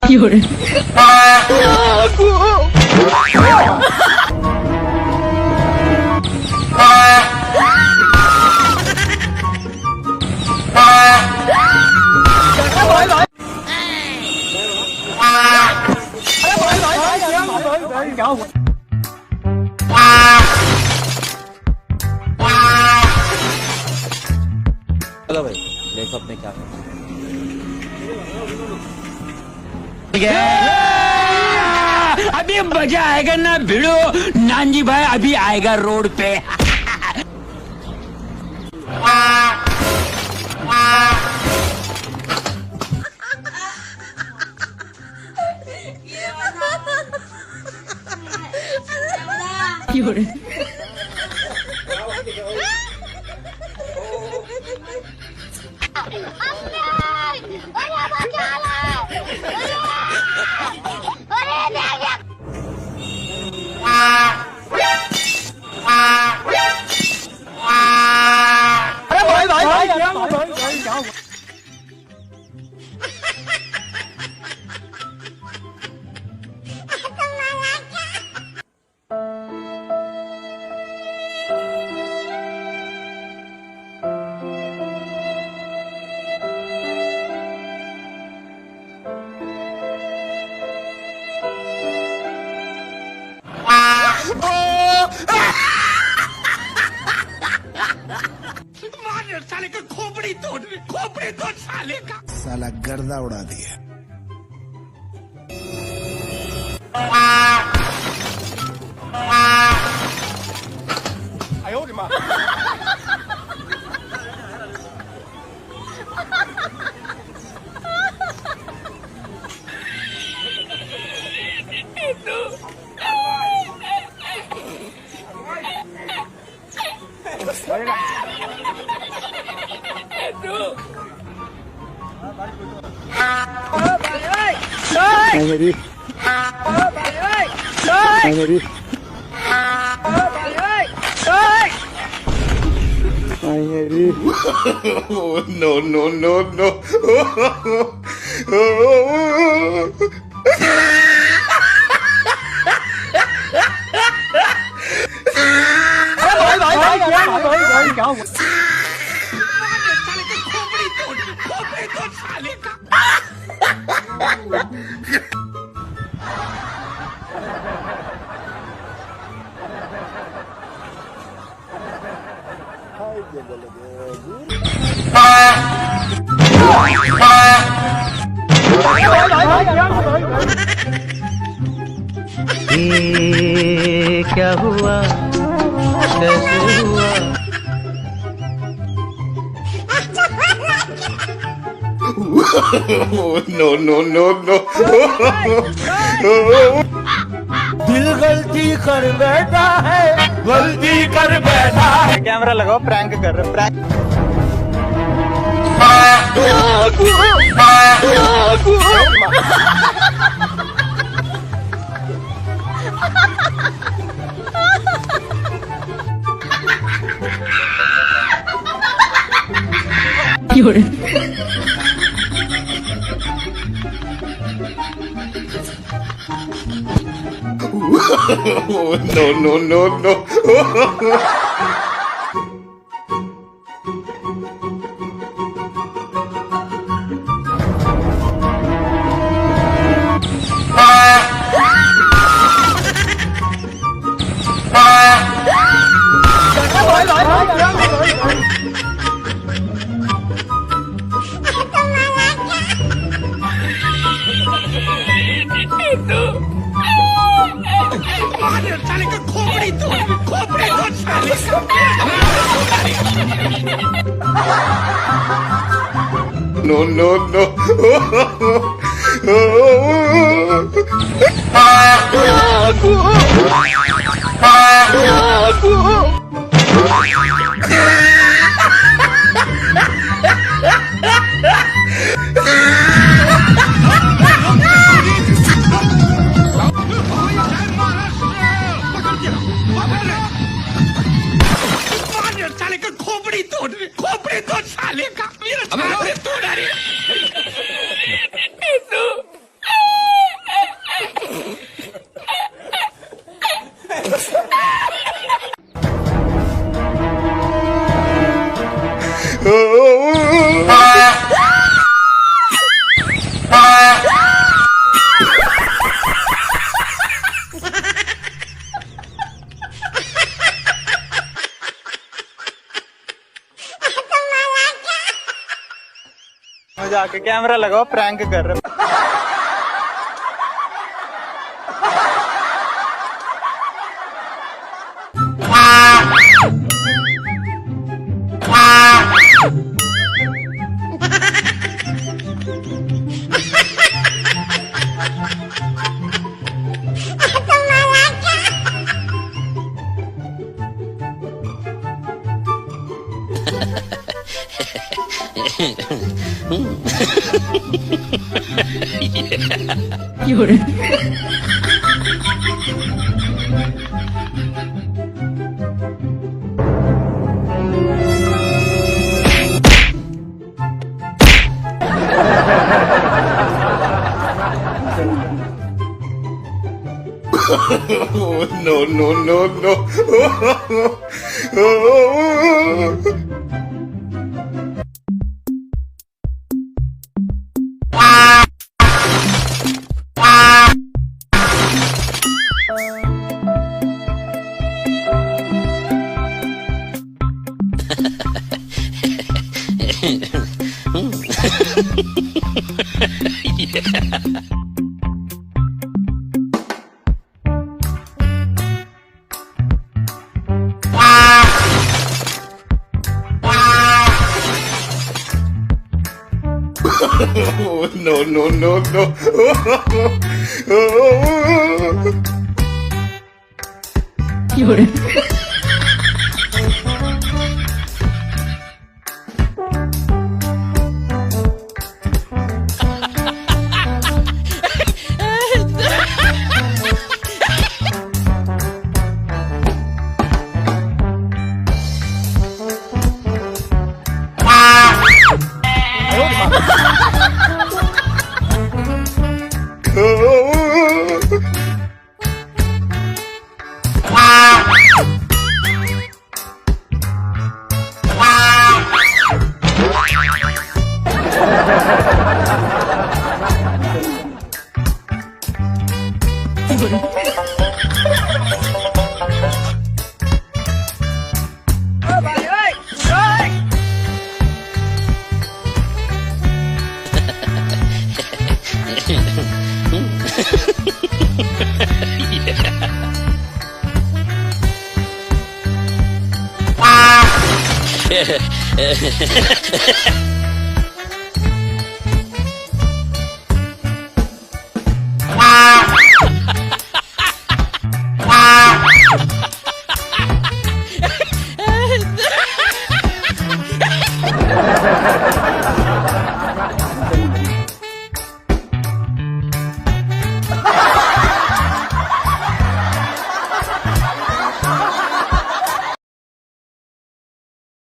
有人，चलो भाई देखो अपने क्या अभी मजा आएगा ना भिड़ो नानजी भाई अभी आएगा रोड पे有人，साले का खोपड़ी तोड़ साले का साला गर्दा उड़ा दिया। No, no, no, no. खोपड़ी तोड़ साले का ये क्या हुआ कैसे हुआ No, no, no, no. दिल गलती कर बैठा है गलती कर बैठा है कैमरा लगाओ प्रैंक कर रहे प्रैंक有人， No, no, no, no. साले का खोपड़ी तोड़ साले No, no, no. साले का खोपड़ी तोड़ साले का मेरा तोड़ जाके कैमरा लगाओ, प्रैंक कर रहे। No, no, no, no. No, no, no, no.